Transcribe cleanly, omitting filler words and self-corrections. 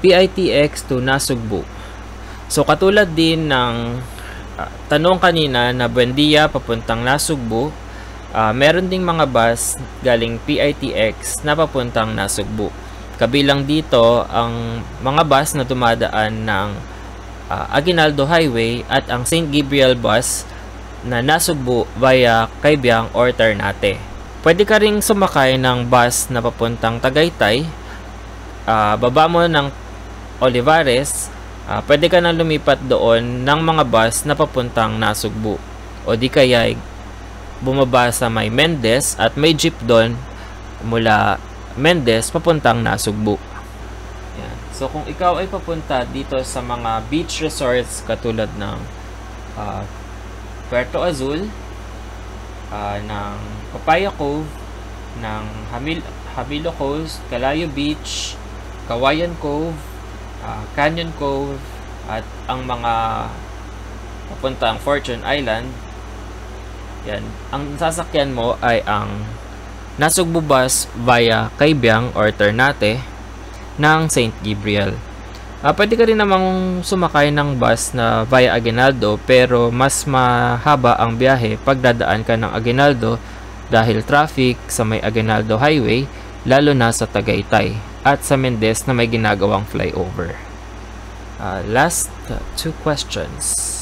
PITX to Nasugbu. So katulad din ng tanong kanina na Buendia papuntang Nasugbu, meron ding mga bus galing PITX na papuntang Nasugbu. Kabilang dito ang mga bus na dumadaan ng Aguinaldo Highway at ang St. Gabriel bus na Nasugbu via Cabiang or Ternate. Pwede ka ring sumakay ng bus na papuntang Tagaytay. Baba mo ng Olivares, pwede ka na lumipat doon ng mga bus na papuntang Nasugbu. O di kaya bumaba sa may Mendez at may jeep doon mula Mendez papuntang Nasugbu. Yan. So kung ikaw ay papunta dito sa mga beach resorts katulad ng Puerto Azul, ng Papaya Cove, ng Hamilo Coast, Calayo Beach, Kawayan Cove, Canyon Cove, at ang mga papuntang Fortune Island, yan, ang sasakyan mo ay ang Nasugbu bus via Cabiang or Ternate ng St. Gabriel. Pwede ka rin namang sumakay ng bus na via Aguinaldo, pero mas mahaba ang biyahe pag dadaan ka ng Aguinaldo dahil traffic sa may Aguinaldo Highway, lalo na sa Tagaytay at sa Mendez na may ginagawang flyover. Last two questions.